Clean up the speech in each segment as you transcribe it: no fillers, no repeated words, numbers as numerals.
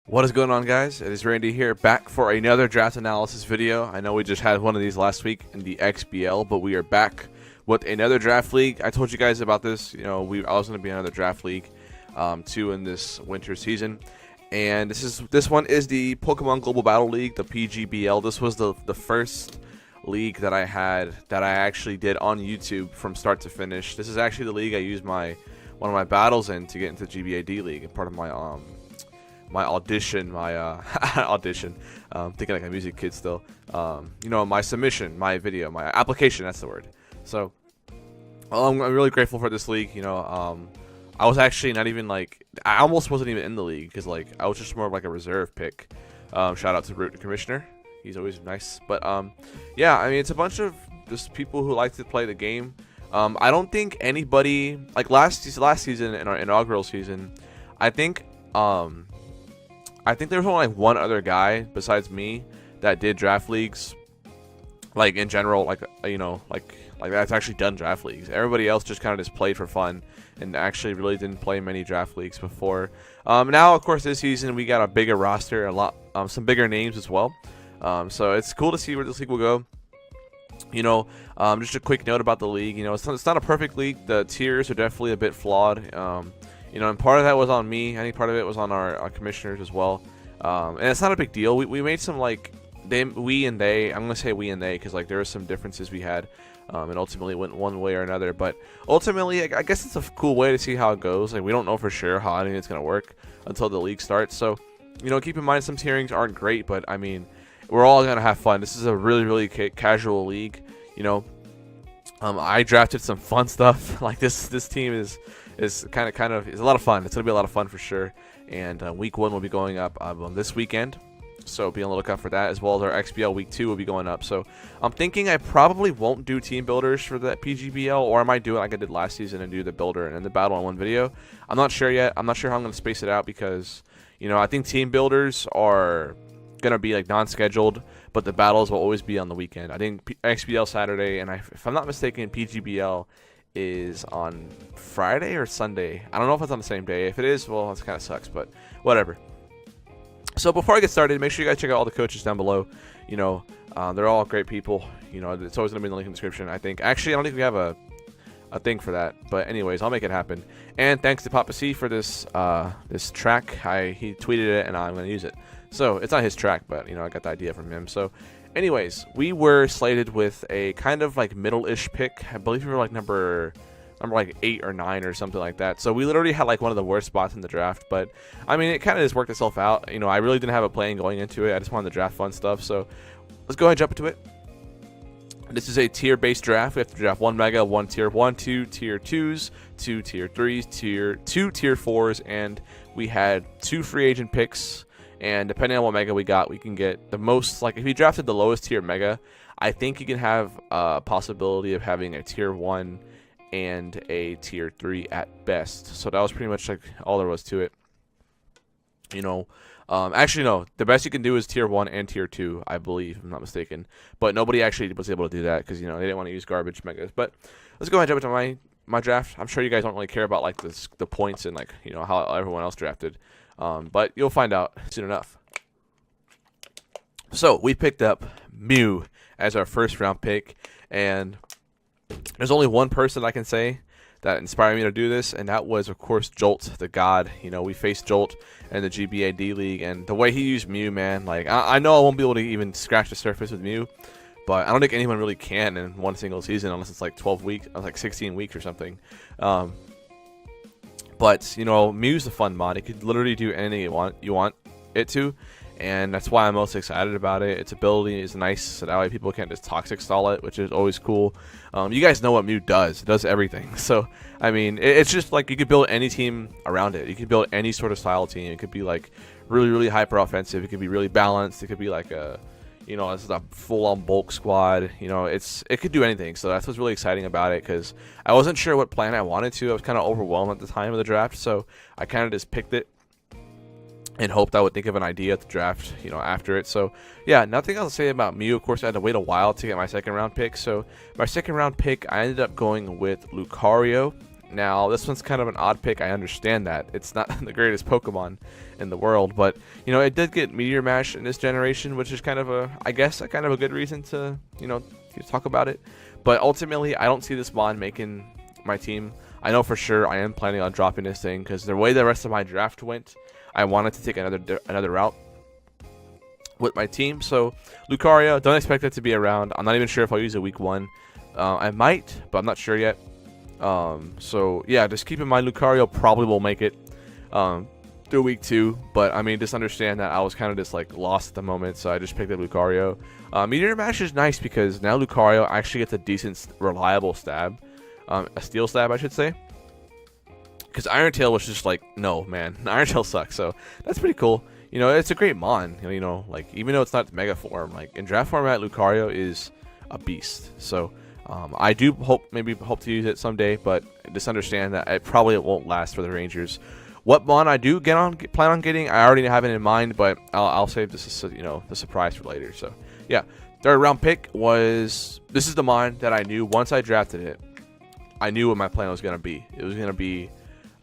What is going on, guys? It is Randy here, back for another draft analysis video. I know we just had one of these last week in the XBL, but we are back with another draft league. I told you guys about this. I was going to be another draft league too in this winter season, and this one is the Pokemon Global Battle League, the PGBL. This was the first league that I actually did on YouTube from start to finish. This is actually the league I used one of my battles in to get into GBAD league, and part of my audition, thinking like a music kid still, my submission, my video, my application, that's the word. So I'm really grateful for this league. I was actually not even I almost wasn't even in the league because I was just more of like a reserve pick. Shout out to Rewt, the commissioner, he's always nice. But yeah, I mean, it's a bunch of just people who like to play the game. I don't think anybody, like last season, in our inaugural season, I think there was only one other guy besides me that did draft leagues, in general, that's actually done draft leagues. Everybody else just kind of just played for fun and actually really didn't play many draft leagues before. Now, of course, this season we got a bigger roster, some bigger names as well. So it's cool to see where this league will go. Just a quick note about the league. It's not a perfect league. The tiers are definitely a bit flawed. And part of that was on me. I think part of it was on our commissioners as well. And it's not a big deal. We made some we and they. I'm gonna say we and they because there were some differences we had, and ultimately went one way or another. But ultimately, I guess it's a cool way to see how it goes. We don't know for sure how any of it's gonna work until the league starts. So, keep in mind some tierings aren't great, but I mean, we're all gonna have fun. This is a really casual league. I drafted some fun stuff. This team is kind of a lot of fun. It's gonna be a lot of fun for sure. And week 1 will be going up this weekend, so be on the lookout for that, as well as our XBL week 2 will be going up. So I'm thinking I probably won't do team builders for that PGBL, or I might do it like I did last season and do the builder and then the battle in one video. I'm not sure yet. I'm not sure how I'm gonna space it out because I think team builders are gonna be non-scheduled, but the battles will always be on the weekend. I think XBL Saturday, and if I'm not mistaken, PGBL is on Friday or Sunday. I don't know if it's on the same day. If it is, well, that kind of sucks, but whatever. So before I get started, make sure you guys check out all the coaches down below. They're all great people. It's always gonna be in the link in the description. I think actually I don't think we have a thing for that, but anyways, I'll make it happen. And thanks to Papa C for this track. He tweeted it and I'm gonna use it. So it's not his track, but I got the idea from him. So anyways, we were slated with a kind of middle-ish pick. I believe we were number 8 or 9 or something like that. So we literally had one of the worst spots in the draft. But I mean, it kind of just worked itself out. I really didn't have a plan going into it. I just wanted to draft fun stuff. So let's go ahead and jump into it. This is a tier-based draft. We have to draft 1 mega, 1 tier 1, 2 tier 2s, 2 tier 3s, 2 tier 4s, and we had 2 free agent picks. And depending on what mega we got, we can get the most. If you drafted the lowest tier mega, I think you can have a possibility of having a tier 1 and a tier 3 at best. So that was pretty much all there was to it. Actually no, the best you can do is tier 1 and tier 2, I believe, if I'm not mistaken. But nobody actually was able to do that because they didn't want to use garbage megas. But let's go ahead and jump into my draft. I'm sure you guys don't really care about the points and how everyone else drafted. But you'll find out soon enough. So we picked up Mew as our first round pick, and there's only one person I can say that inspired me to do this, and that was, of course, Jolt, the god. We faced Jolt in the GBAD league, and the way he used Mew, man, I know I won't be able to even scratch the surface with Mew, but I don't think anyone really can in one single season unless it's 12 weeks, 16 weeks or something. But Mew's a fun mod. It could literally do anything you want it to, and that's why I'm most excited about it. Its ability is nice, so that way people can't just toxic stall it, which is always cool. You guys know what Mew does. It does everything. So I mean, it's just you could build any team around it. You could build any sort of style team. It could be really hyper offensive. It could be really balanced. It could be this is a full-on bulk squad. It could do anything. So that's what's really exciting about it, because I wasn't sure what plan I wanted to. I was kind of overwhelmed at the time of the draft, so I kind of just picked it and hoped I would think of an idea at the draft, after it. So yeah, nothing else to say about Mew. Of course, I had to wait a while to get my second round pick. So my second round pick, I ended up going with Lucario, Now, this one's kind of an odd pick. I understand that. It's not the greatest Pokemon in the world, but, you know, it did get Meteor Mash in this generation, which is kind of a, I guess, a kind of a good reason to, you know, talk about it. But ultimately, I don't see this Mon making my team. I know for sure I am planning on dropping this thing because the way the rest of my draft went, I wanted to take another route with my team. So, Lucario, don't expect it to be around. I'm not even sure if I'll use it week 1. I might, but I'm not sure yet. So yeah, just keep in mind Lucario probably will make it through week 2, but I mean, just understand that I was kind of just like lost at the moment, so I just picked up Lucario. Meteor Mash is nice because now Lucario actually gets a decent, reliable stab, a steel stab, I should say. Because Iron Tail was just like, no, man, Iron Tail sucks. So that's pretty cool. You know, it's a great Mon. You know, like even though it's not Mega form, like in draft format, Lucario is a beast. So. I do hope to use it someday, but just understand that it probably won't last for the Rangers. What Mon I do plan on getting, I already have it in mind, but I'll save this, you know, the surprise for later. So yeah, third round pick was, this is the Mon that I knew once I drafted it. I knew what my plan was gonna be. It was gonna be,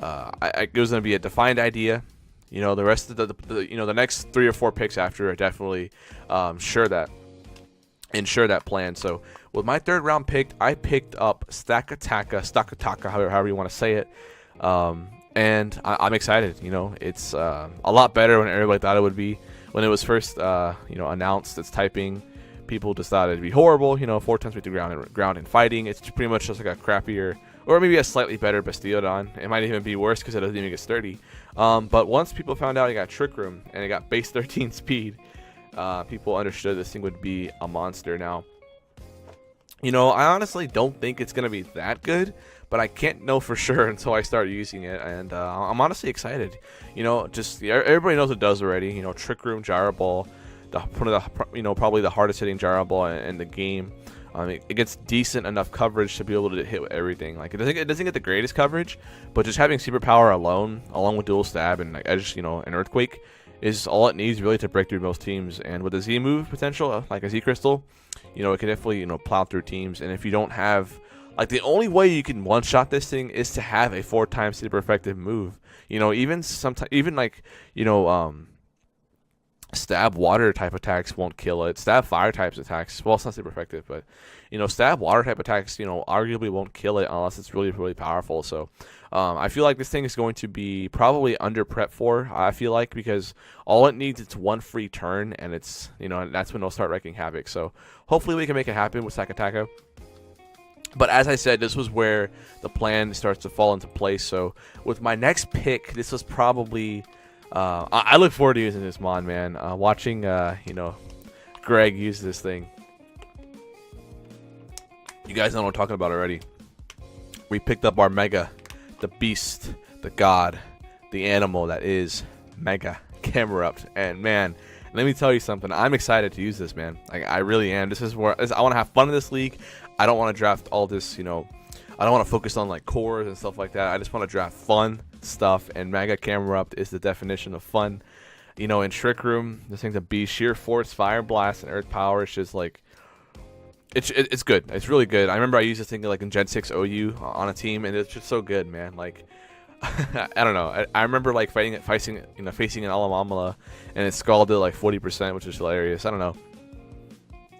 it was gonna be a defined idea. You know, the rest of the you know, the next 3 or 4 picks after are definitely ensure that plan. So with my third round pick, I picked up Stakataka, however you want to say it, and I'm excited. You know, it's a lot better than everybody thought it would be when it was first you know, announced. Its typing, people just thought it'd be horrible. You know, 4 times with the ground and fighting. It's pretty much just like a crappier, or maybe a slightly better Bastille. It might even be worse because it doesn't even get sturdy. But once people found out it got Trick Room and it got base 13 speed, people understood this thing would be a monster. Now, you know, I honestly don't think it's going to be that good, but I can't know for sure until I start using it, and I'm honestly excited. You know, just everybody knows it does already. You know, Trick Room, Gyro Ball, one of the, you know, probably the hardest hitting Gyro Ball in the game. It gets decent enough coverage to be able to hit with everything. Like it doesn't get the greatest coverage, but just having superpower alone, along with dual stab and like edge, you know, an earthquake, is all it needs really to break through most teams. And with the Z move potential, like a Z Crystal, you know, it can definitely, you know, plow through teams. And if you don't have, like, the only way you can one shot this thing is to have a 4 times super effective move. You know, even sometimes, even like, you know, stab water type attacks won't kill it. Stab fire types attacks, well, it's not super effective, but, you know, stab water type attacks, you know, arguably won't kill it unless it's really, really powerful. So I feel like this thing is going to be probably under prep for, I feel like, because all it needs is one free turn, and it's, you know, that's when it'll start wreaking havoc. So hopefully we can make it happen with Sakataka. But as I said, this was where the plan starts to fall into place. So with my next pick, this was probably, I look forward to using this Mon, man. Watching, you know, Greg use this thing. You guys know what I'm talking about already. We picked up our Mega, the beast, the god, the animal that is Mega Camerupt. And man, let me tell you something. I'm excited to use this, man. Like, I really am. This is where I want to have fun in this league. I don't want to draft all this, you know, I don't want to focus on like cores and stuff like that. I just want to draft fun stuff, and Mega Camerupt is the definition of fun. You know, in Trick Room, this thing's a beast. Sheer Force, Fire Blast, and Earth Power. It's just like, it's good. It's really good. I remember I used this thing like in Gen 6 OU on a team, and it's just so good, man. Like, I don't know. I remember like facing an Alamamala, and it scalded like 40%, which is hilarious. I don't know.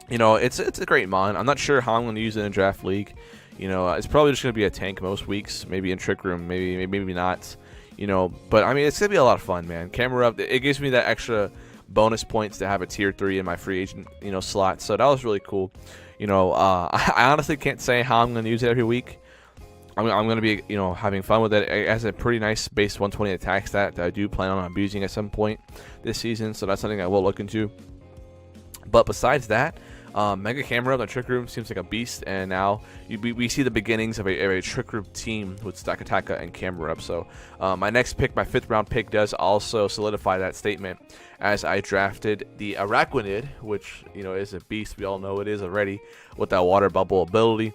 You know, it's a great Mon. I'm not sure how I'm going to use it in Draft League. You know, it's probably just going to be a tank most weeks. Maybe in Trick Room, maybe not. You know, but I mean, it's going to be a lot of fun, man. Camerupt, it gives me that extra bonus points to have a tier 3 in my free agent, you know, slot. So that was really cool. You know, I honestly can't say how I'm going to use it every week. I'm going to be, you know, having fun with it. It has a pretty nice base 120 attack stat that I do plan on abusing at some point this season. So that's something I will look into. But besides that, Mega Camerupt and Trick Room seems like a beast, and now we see the beginnings of a Trick Room team with Stakataka and Camerupt. So my next pick, my 5th round pick, does also solidify that statement, as I drafted the Araquanid, which, you know, is a beast. We all know it is already, with that water bubble ability,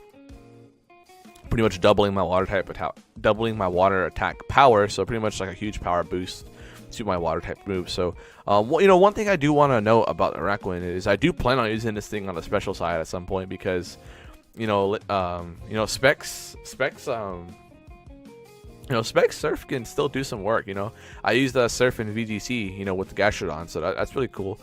pretty much doubling my water attack power. So pretty much like a huge power boost to my water type move. So you know, one thing I do want to know about Reckling is I do plan on using this thing on the special side at some point, because you know, specs Spec Surf can still do some work. I used the Surf in VGC, with the Gastrodon, so that's really cool.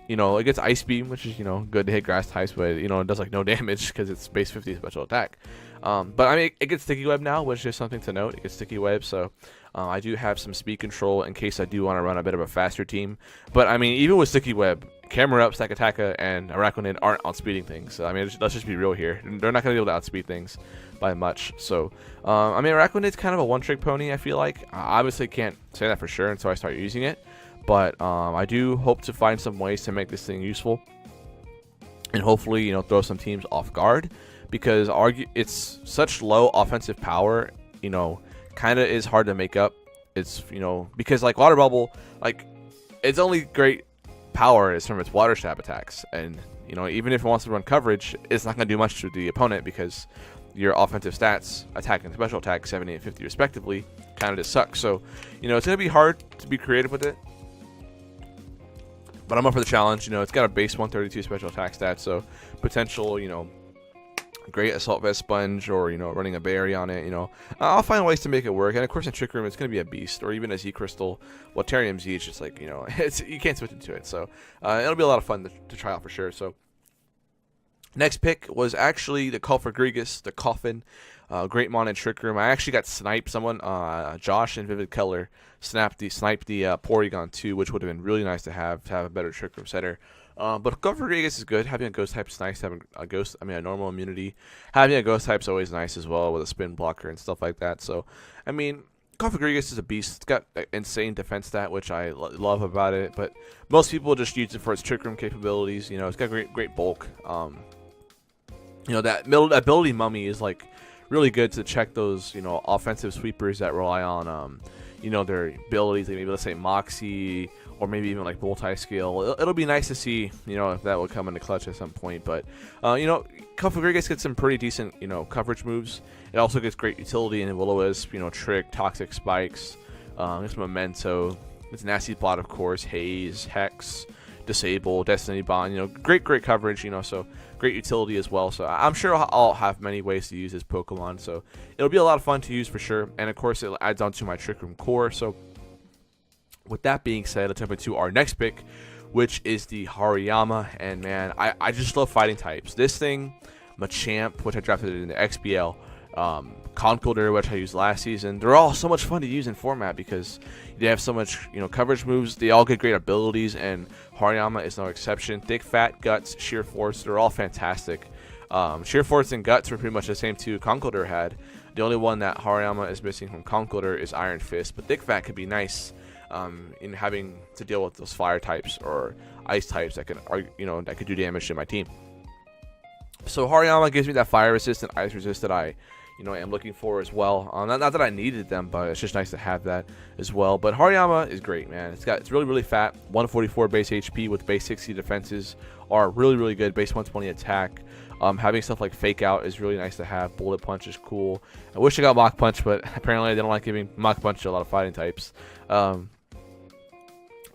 It gets Ice Beam, which is, good to hit grass types, but, it does, like, no damage because it's base 50 special attack. But, I mean, it gets Sticky Web now, which is something to note. It gets Sticky Web, so I do have some speed control in case I do want to run a bit of a faster team. But, I mean, even with Sticky Web, Camerupt, Stakataka, and Araquanid aren't outspeeding things. So, I mean, let's just be real here. They're not going to be able to outspeed things by much. So, I mean, Araquanid's kind of a one-trick pony, I feel like. I obviously can't say that for sure until I start using it. But I do hope to find some ways to make this thing useful. And hopefully, throw some teams off guard. Because it's such low offensive power, kind of is hard to make up. It's, because, like, Water Bubble, like, its only great power is from its water stab attacks. And, even if it wants to run coverage, it's not going to do much to the opponent because your offensive stats, attack and special attack, 70 and 50 respectively, kind of just suck. So, it's going to be hard to be creative with it. But I'm up for the challenge. It's got a base 132 special attack stat, so potential, great Assault Vest Sponge or, running a berry on it, I'll find ways to make it work. And, of course, in Trick Room, it's going to be a beast, or even a Z Crystal. Well, Terrium Z is just like, you can't switch into it. So, it'll be a lot of fun to try out for sure. So, next pick was actually the Call for Grievous, the Coffin. Great mon in Trick Room. I actually got sniped. Someone, Josh in Vivid Color, sniped the Porygon 2, which would have been really nice to have a better Trick Room setter. But Call for Grievous is good. Having a Ghost type is nice. Having a normal immunity. Having a Ghost type is always nice as well with a spin blocker and stuff like that. So, I mean, Call for Grievous is a beast. It's got an insane defense stat, which I love about it. But most people just use it for its Trick Room capabilities. It's got great bulk. That middle ability Mummy is like really good to check those, offensive sweepers that rely on, their abilities, like maybe let's say Moxie or maybe even like Multi-Scale. It'll be nice to see, if that will come into clutch at some point. But, Call for Grievous gets some pretty decent, coverage moves. It also gets great utility in Will-O-Wisp, Trick, Toxic Spikes, it's Memento, it's Nasty Plot, of course, Haze, Hex, Disable, Destiny Bond, great coverage, so great utility as well. So I'm sure I'll have many ways to use this Pokemon, so it'll be a lot of fun to use for sure. And of course it adds on to my Trick Room core. So with that being said, let's jump into our next pick, which is the Hariyama. And man, I just love fighting types. This thing, Machamp, which I drafted in the XBL, Conkeldurr, which I used last season, they're all so much fun to use in format because they have so much, coverage moves. They all get great abilities, and Hariyama is no exception. Thick, Fat, Guts, Sheer Force, they're all fantastic. Sheer Force and Guts were pretty much the same two Conkeldurr had. The only one that Hariyama is missing from Conkeldurr is Iron Fist, but Thick Fat could be nice in having to deal with those fire types or ice types that can, that could do damage to my team. So Hariyama gives me that fire resist and ice resist that I am looking for as well. Not that I needed them, but it's just nice to have that as well. But Hariyama is great, man. It's really fat. 144 base HP with base 60 defenses are really good. Base 120 attack. Having stuff like Fake Out is really nice to have. Bullet Punch is cool. I wish I got Mach Punch, but apparently they don't like giving Mach Punch to a lot of fighting types.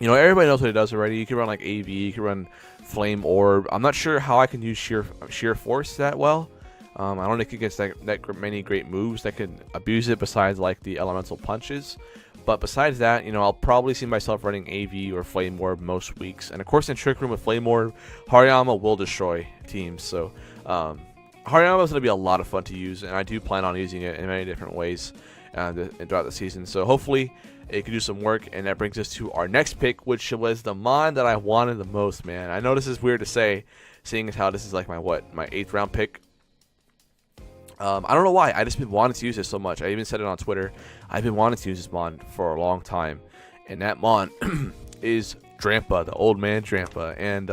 Everybody knows what it does already. You can run like AV, you can run Flame Orb. I'm not sure how I can use Sheer Force that well. I don't think it gets that many great moves that can abuse it besides like the elemental punches. But besides that, I'll probably see myself running AV or Flame Orb most weeks. And of course in Trick Room with Flame Orb, Hariyama will destroy teams. So Hariyama is going to be a lot of fun to use, and I do plan on using it in many different ways throughout the season. So hopefully it can do some work, and that brings us to our next pick, which was the mon that I wanted the most, man. I know this is weird to say, seeing as how this is like my 8th round pick. I don't know why. I just been wanting to use this so much. I even said it on Twitter. I've been wanting to use this mon for a long time, and that mon is Trampa, the old man Trampa. And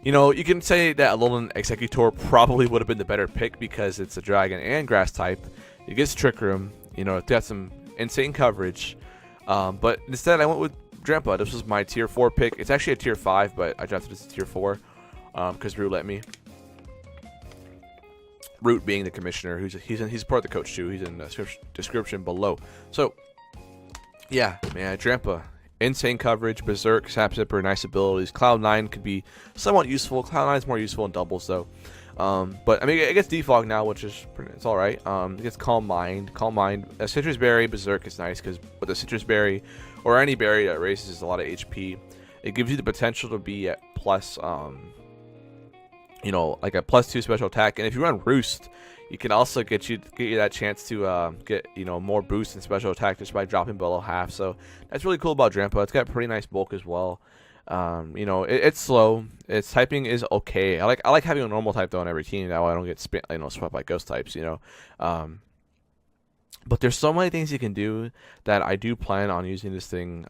you can say that Alolan Executor probably would have been the better pick because it's a dragon and grass type. It gets Trick Room. It's got some insane coverage. But instead, I went with Trampa. This was my tier 4 pick. It's actually a tier 5, but I drafted this as tier 4 because Rewt let me. Rewt being the commissioner, he's part of the coach too. He's in the description below. So, yeah, man, Trampa, insane coverage, Berserk, Sap Zipper, nice abilities. Cloud9 could be somewhat useful. Cloud9 is more useful in doubles though. But I mean, it gets defog now, which is it's all right. It gets Calm Mind. A Citrus Berry Berserk is nice because with a Citrus Berry or any berry that raises a lot of HP, it gives you the potential to be at plus, you know, like a +2 special attack. And if you run Roost, you can also get you that chance to get, you know, more boost in special attack just by dropping below half. So that's really cool about Trampa. It's got pretty nice bulk as well. You know, it's slow. Its typing is okay. I like having a normal type though on every team. That way I don't get swept by ghost types. You know, but there's so many things you can do that I do plan on using this thing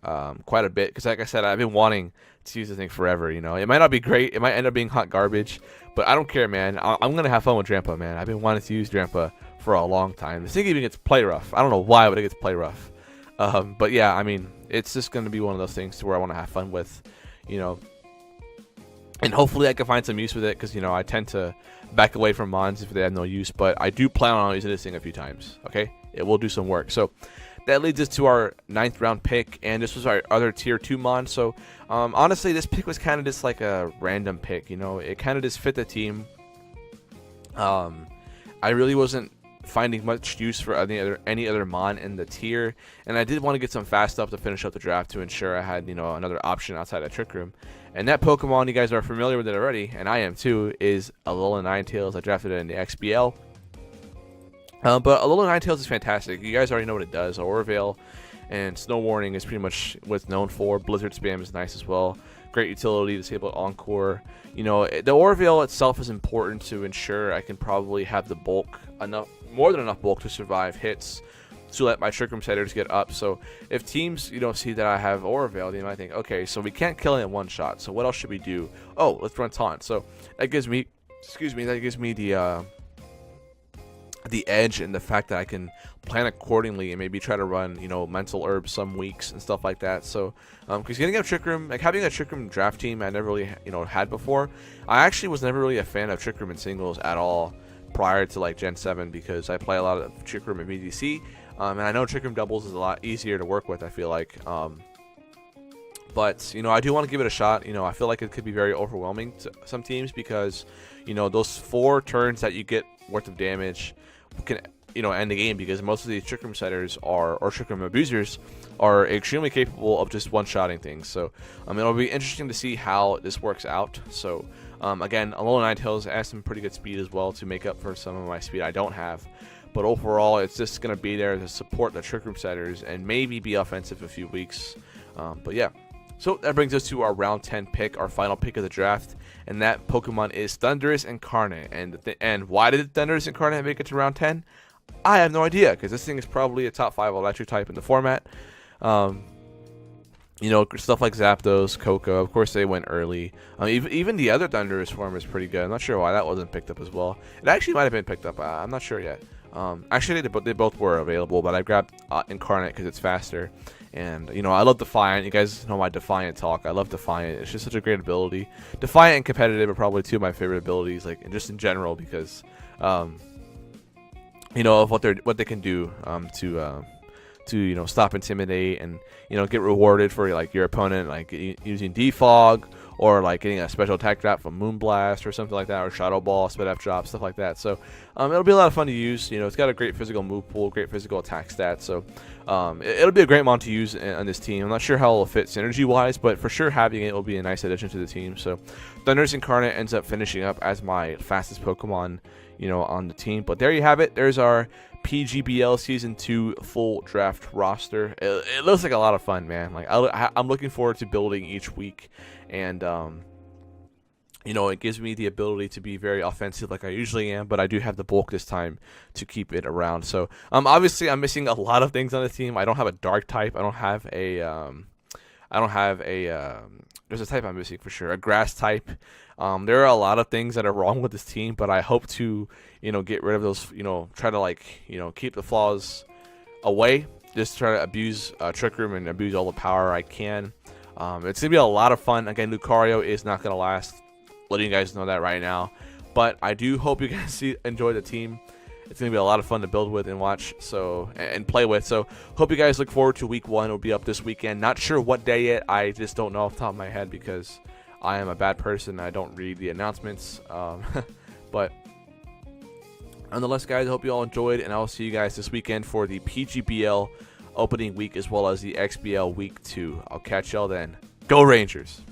quite a bit. Because like I said, I've been wanting to use this thing forever. You know, it might not be great. It might end up being hot garbage, but I don't care, man. I'm gonna have fun with Trampa, man. I've been wanting to use Trampa for a long time. This thing even gets play rough. I don't know why, but it gets play rough. But yeah, I mean, it's just gonna be one of those things to where I want to have fun with. You know, and hopefully I can find some use with it, because, you know, I tend to back away from mons if they have no use, but I do plan on using this thing a few times. Okay, it will do some work. So that leads us to our 9th round pick, and this was our other tier 2 mon. So honestly, this pick was kind of just like a random pick. You know, it kind of just fit the team. I really wasn't finding much use for any other mon in the tier, and I did want to get some fast stuff to finish up the draft to ensure I had, you know, another option outside of Trick Room. And that Pokemon, you guys are familiar with it already, and I am too, is Alolan Ninetales. I drafted it in the XBL. But Alolan Ninetales is fantastic. You guys already know what it does. Orville and Snow Warning is pretty much what it's known for. Blizzard Spam is nice as well. Great utility, Disable Encore. You know, the Orville itself is important to ensure I can probably have the bulk more than enough bulk to survive hits to let my Trick Room setters get up. So if teams, you know, see that I have Orville, they might think, okay, so we can't kill it in one shot, so what else should we do? Oh, let's run Taunt. So that gives me, the edge and the fact that I can plan accordingly and maybe try to run, you know, Mental Herb some weeks and stuff like that. So because getting a Trick Room, like having a Trick Room draft team I never really, you know, had before. I actually was never really a fan of Trick Room in singles at all prior to like Gen 7, because I play a lot of Trick Room in VDC, and I know Trick Room doubles is a lot easier to work with, I feel like. But, you know, I do want to give it a shot. You know, I feel like it could be very overwhelming to some teams, because, you know, those 4 turns that you get worth of damage can, you know, end the game, because most of these Trick Room setters or Trick Room abusers are extremely capable of just one-shotting things. So it'll be interesting to see how this works out. So again, Alolan Ninetales has some pretty good speed as well to make up for some of my speed I don't have. But overall, it's just going to be there to support the Trick Room setters and maybe be offensive a few weeks. But yeah. So that brings us to our round 10 pick, our final pick of the draft, and that Pokemon is Thundurus Incarnate. And why did Thundurus Incarnate make it to round 10? I have no idea, because this thing is probably a top 5 electric type in the format. You know, stuff like Zapdos, Koko, of course they went early. Even the other Thundurus form is pretty good. I'm not sure why that wasn't picked up as well. It actually might have been picked up. I'm not sure yet. Actually, they both were available, but I grabbed Incarnate because it's faster. And, you know, I love Defiant. You guys know my Defiant talk. I love Defiant. It's just such a great ability. Defiant and Competitive are probably 2 of my favorite abilities, like just in general, because, you know, of what they can do to you know, stop Intimidate and, you know, get rewarded for like your opponent, like using Defog, or like getting a special attack drop from Moonblast or something like that, or Shadow Ball, Spit F drop, stuff like that. So it'll be a lot of fun to use. You know, it's got a great physical move pool, great physical attack stats. So it'll be a great mon to use on this team. I'm not sure how it'll fit synergy wise, but for sure having it will be a nice addition to the team. So Thundurus Incarnate ends up finishing up as my fastest Pokemon, you know, on the team. But there you have it. There's our PGBL Season 2 full draft roster. It looks like a lot of fun, man. Like I'm looking forward to building each week, and you know, it gives me the ability to be very offensive like I usually am, but I do have the bulk this time to keep it around. So obviously I'm missing a lot of things on the team. I don't have a dark type. I don't have a there's a type I'm missing for sure, a grass type. There are a lot of things that are wrong with this team, but I hope to, you know, get rid of those, you know, try to, like, you know, keep the flaws away, just try to abuse Trick Room and abuse all the power I can. It's gonna be a lot of fun. Again, Lucario is not gonna last, letting you guys know that right now, but I do hope you guys enjoy the team. It's gonna be a lot of fun to build with and watch, so, and play with. So hope you guys look forward to week 1. It'll be up this weekend. Not sure what day yet. I just don't know off the top of my head, because I am a bad person. I don't read the announcements. But Nonetheless, guys, I hope you all enjoyed, and I will see you guys this weekend for the PGBL opening week as well as the XBL week 2. I'll catch y'all then. Go Rangers!